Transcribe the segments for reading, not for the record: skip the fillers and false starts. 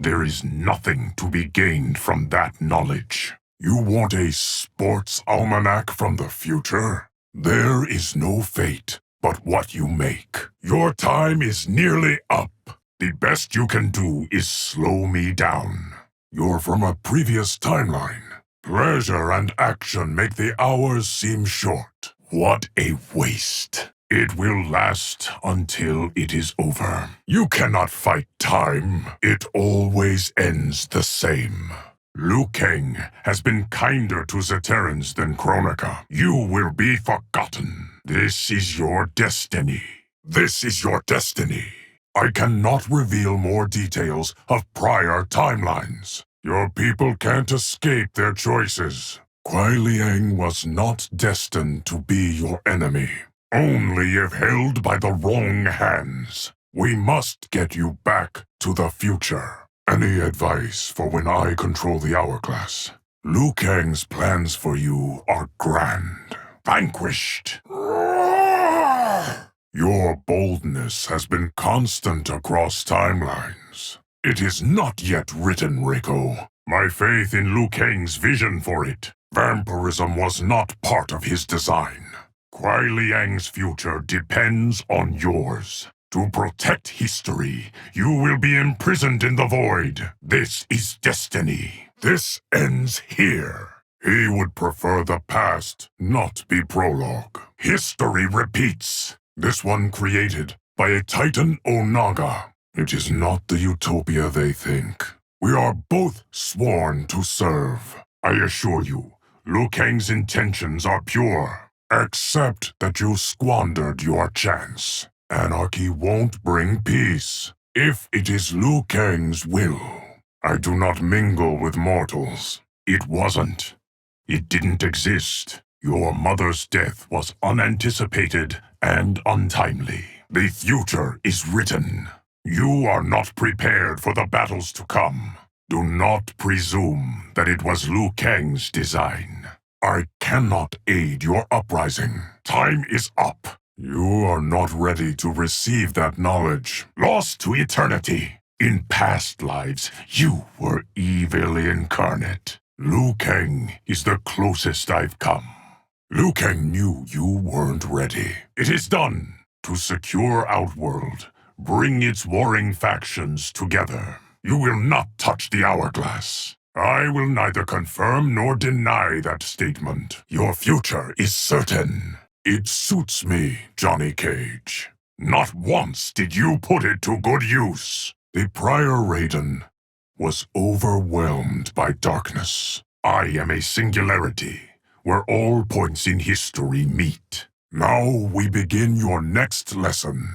There is nothing to be gained from that knowledge. You want a sports almanac from the future? There is no fate but what you make. Your time is nearly up. The best you can do is slow me down. You're from a previous timeline. Pleasure and action make the hours seem short. What a waste. It will last until it is over. You cannot fight time. It always ends the same. Liu Kang has been kinder to Zaterrans than Kronika. You will be forgotten. This is your destiny. This is your destiny. I cannot reveal more details of prior timelines. Your people can't escape their choices. Kuai Liang was not destined to be your enemy. Only if held by the wrong hands. We must get you back to the future. Any advice for when I control the hourglass? Liu Kang's plans for you are grand. Vanquished. Your boldness has been constant across timelines. It is not yet written, Rico. My faith in Liu Kang's vision for it. Vampirism was not part of his design. Kuai Liang's future depends on yours. To protect history, you will be imprisoned in the void. This is destiny. This ends here. He would prefer the past not be prologue. History repeats. This one created by a Titan Onaga. It is not the utopia they think. We are both sworn to serve. I assure you, Liu Kang's intentions are pure. Accept that you squandered your chance. Anarchy won't bring peace, if it is Liu Kang's will. I do not mingle with mortals. It wasn't. It didn't exist. Your mother's death was unanticipated and untimely. The future is written. You are not prepared for the battles to come. Do not presume that it was Liu Kang's design. I cannot aid your uprising. Time is up. You are not ready to receive that knowledge. Lost to eternity. In past lives, you were evil incarnate. Liu Kang is the closest I've come. Liu Kang knew you weren't ready. It is done. To secure Outworld, bring its warring factions together. You will not touch the hourglass. I will neither confirm nor deny that statement. Your future is certain. It suits me, Johnny Cage. Not once did you put it to good use. The prior Raiden was overwhelmed by darkness. I am a singularity, where all points in history meet. Now we begin your next lesson.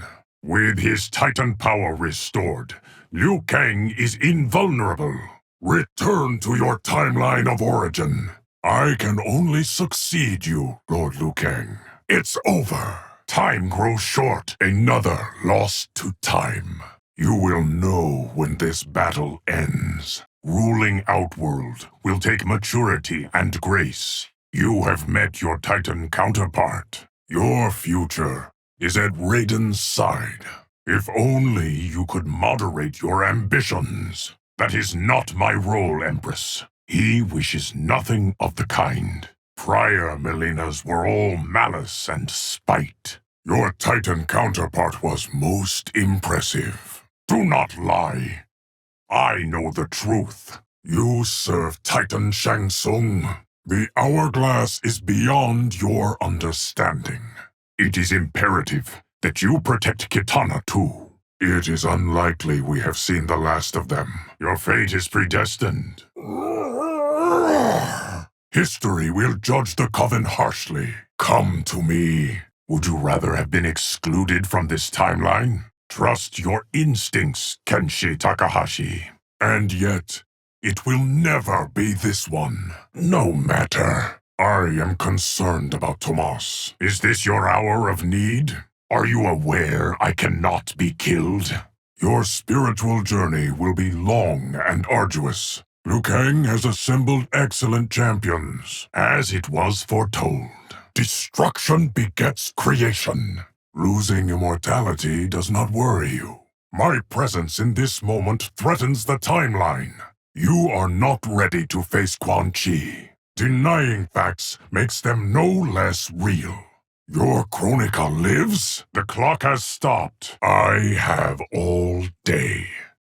With his Titan power restored, Liu Kang is invulnerable. Return to your timeline of origin. I can only succeed you, Lord Liu Kang. It's over. Time grows short. Another lost to time. You will know when this battle ends. Ruling Outworld will take maturity and grace. You have met your Titan counterpart. Your future is at Raiden's side. If only you could moderate your ambitions. That is not my role, Empress. He wishes nothing of the kind. Prior Melenas were all malice and spite. Your Titan counterpart was most impressive. Do not lie. I know the truth. You serve Titan Shang Tsung. The hourglass is beyond your understanding. It is imperative that you protect Kitana too. It is unlikely we have seen the last of them. Your fate is predestined. History will judge the Coven harshly. Come to me. Would you rather have been excluded from this timeline? Trust your instincts, Kenshi Takahashi. And yet, it will never be this one. No matter. I am concerned about Tomas. Is this your hour of need? Are you aware I cannot be killed? Your spiritual journey will be long and arduous. Liu Kang has assembled excellent champions, as it was foretold. Destruction begets creation. Losing immortality does not worry you. My presence in this moment threatens the timeline. You are not ready to face Quan Chi. Denying facts makes them no less real. Your Chronica lives? The clock has stopped. I have all day.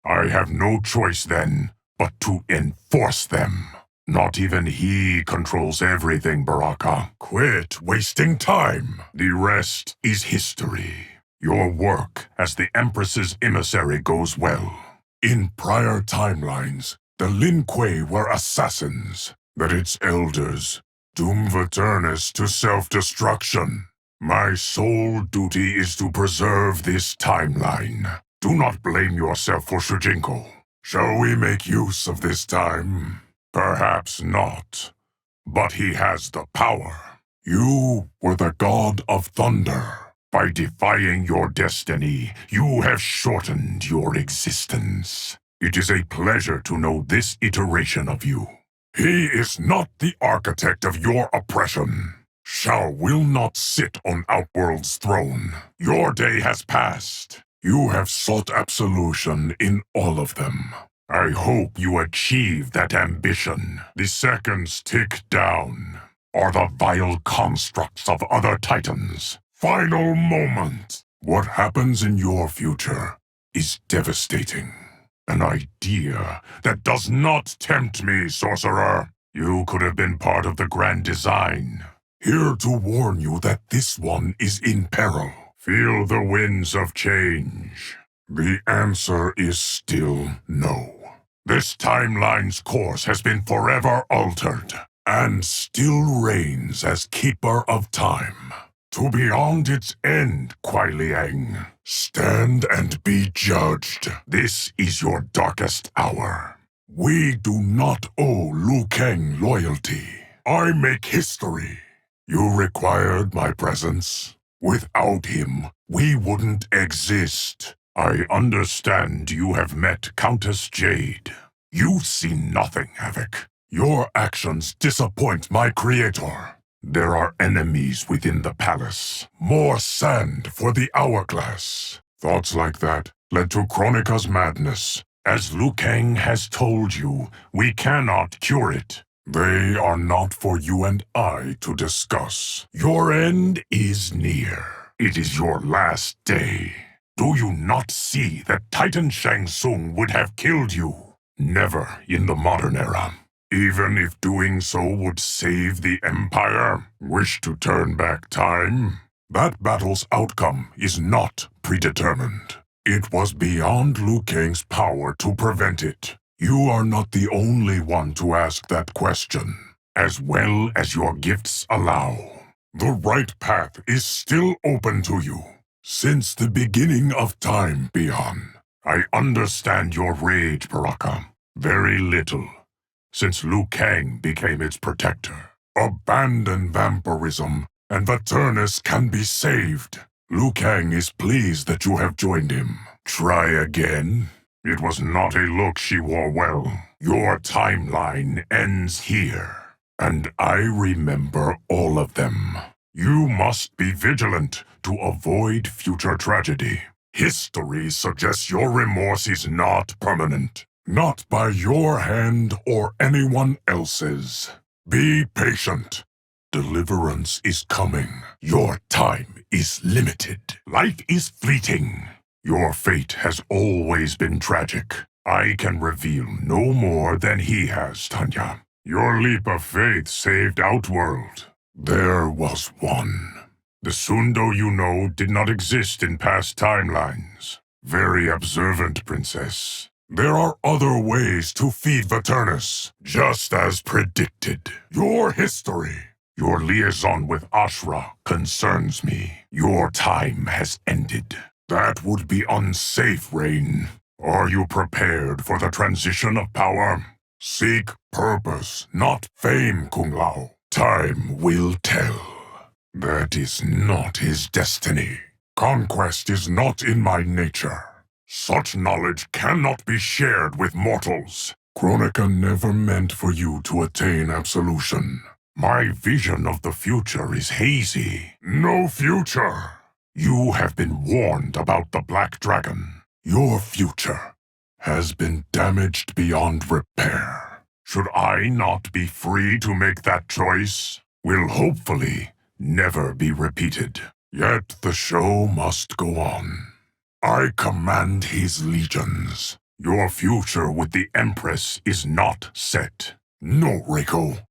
I have no choice then, but to enforce them. Not even he controls everything, Baraka. Quit wasting time. The rest is history. Your work as the Empress's emissary goes well. In prior timelines, the Lin Kuei were assassins, that its elders doom Vaternis to self-destruction. My sole duty is to preserve this timeline. Do not blame yourself for Shujinko. Shall we make use of this time? Perhaps not. But he has the power. You were the god of thunder. By defying your destiny, you have shortened your existence. It is a pleasure to know this iteration of you. He is not the architect of your oppression. Shao will not sit on Outworld's throne. Your day has passed. You have sought absolution in all of them. I hope you achieve that ambition. The seconds tick down. Are the vile constructs of other titans. Final moment. What happens in your future is devastating. An idea that does not tempt me, sorcerer. You could have been part of the grand design. Here to warn you that this one is in peril. Feel the winds of change. The answer is still no. This timeline's course has been forever altered, and still reigns as keeper of time. To beyond its end, Kuai Liang. Stand and be judged. This is your darkest hour. We do not owe Liu Kang loyalty. I make history. You required my presence. Without him, we wouldn't exist. I understand you have met Countess Jade. You see nothing, Havoc. Your actions disappoint my creator. There are enemies within the palace. More sand for the hourglass. Thoughts like that led to Chronica's madness. As Liu Kang has told you, we cannot cure it. They are not for you and I to discuss. Your end is near. It is your last day. Do you not see that Titan Shang Tsung would have killed you? Never in the modern era. Even if doing so would save the Empire, wish to turn back time? That battle's outcome is not predetermined. It was beyond Liu Kang's power to prevent it. You are not the only one to ask that question, as well as your gifts allow. The right path is still open to you. Since the beginning of time, Beyond, I understand your rage, Baraka. Very little, since Liu Kang became its protector. Abandon vampirism, and Vaternis can be saved. Liu Kang is pleased that you have joined him. Try again. It was not a look she wore well. Your timeline ends here, and I remember all of them. You must be vigilant to avoid future tragedy. History suggests your remorse is not permanent. Not by your hand or anyone else's. Be patient. Deliverance is coming. Your time is limited. Life is fleeting. Your fate has always been tragic. I can reveal no more than he has, Tanya. Your leap of faith saved Outworld. There was one. The Sundo you know did not exist in past timelines. Very observant, Princess. There are other ways to feed Vaternis, just as predicted. Your history, your liaison with Ashra concerns me. Your time has ended. That would be unsafe, Rain. Are you prepared for the transition of power? Seek purpose, not fame, Kung Lao. Time will tell. That is not his destiny. Conquest is not in my nature. Such knowledge cannot be shared with mortals. Chronica never meant for you to attain absolution. My vision of the future is hazy. No future! You have been warned about the Black Dragon. Your future has been damaged beyond repair. Should I not be free to make that choice? Will hopefully never be repeated. Yet the show must go on. I command his legions. Your future with the Empress is not set. No, Reiko.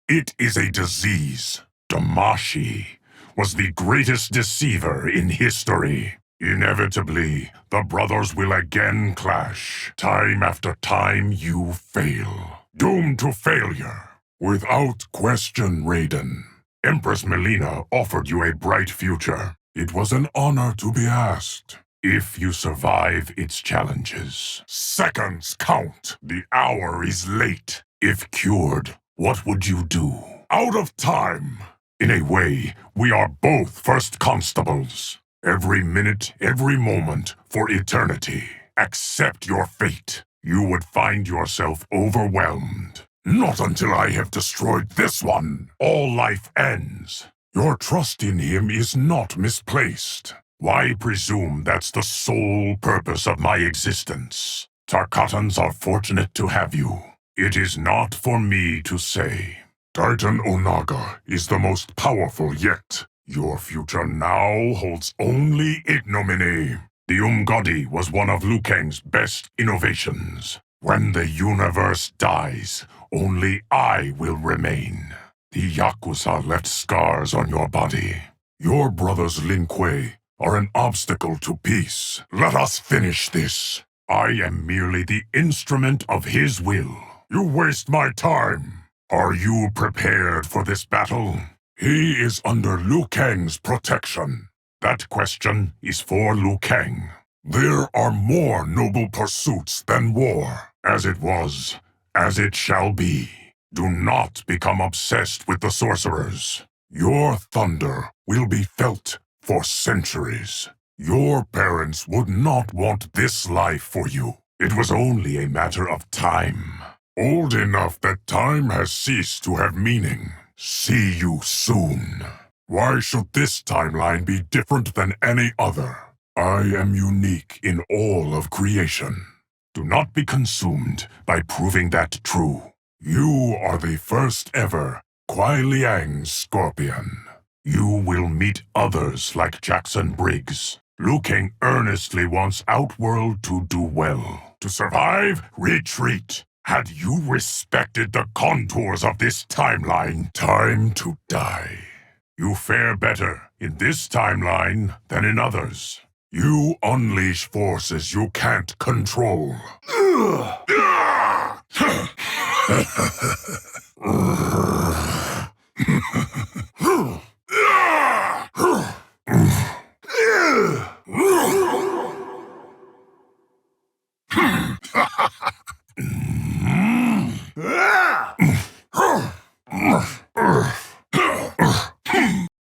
It is a disease. Damashi was the greatest deceiver in history. Inevitably, the brothers will again clash. Time after time, you fail. Doomed to failure. Without question, Raiden. Empress Melina offered you a bright future. It was an honor to be asked. If you survive its challenges. Seconds count. The hour is late. If cured, what would you do? Out of time! In a way, we are both first constables. Every minute, every moment, for eternity. Accept your fate. You would find yourself overwhelmed. Not until I have destroyed this one. All life ends. Your trust in him is not misplaced. Why presume that's the sole purpose of my existence? Tarkatans are fortunate to have you. It is not for me to say. Titan Onaga is the most powerful yet. Your future now holds only ignominy. The Umgadi was one of Liu Kang's best innovations. When the universe dies, only I will remain. The Yakuza left scars on your body. Your brothers Lin Kuei are an obstacle to peace. Let us finish this. I am merely the instrument of his will. You waste my time. Are you prepared for this battle? He is under Liu Kang's protection. That question is for Liu Kang. There are more noble pursuits than war. As it was, as it shall be. Do not become obsessed with the sorcerers. Your thunder will be felt for centuries. Your parents would not want this life for you. It was only a matter of time. Old enough that time has ceased to have meaning. See you soon. Why should this timeline be different than any other? I am unique in all of creation. Do not be consumed by proving that true. You are the first ever Kuai Liang Scorpion. You will meet others like Jackson Briggs. Liu Kang earnestly wants Outworld to do well. To survive, retreat. Had you respected the contours of this timeline, time to die. You fare better in this timeline than in others. You unleash forces you can't control.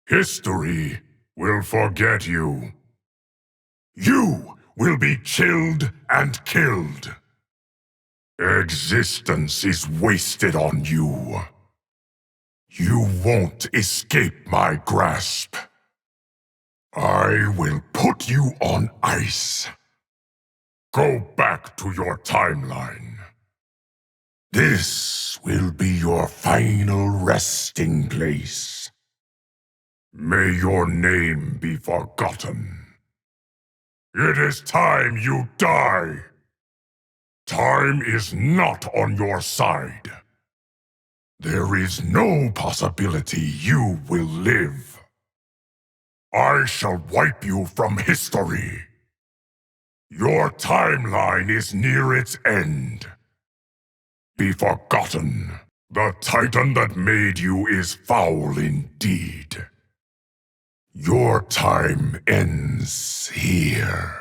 History will forget you. You will be chilled and killed. Existence is wasted on you. You won't escape my grasp. I will put you on ice. Go back to your timeline. This will be your final resting place. May your name be forgotten. It is time you die. Time is not on your side. There is no possibility you will live. I shall wipe you from history. Your timeline is near its end. Be forgotten. The Titan that made you is foul indeed. Your time ends here.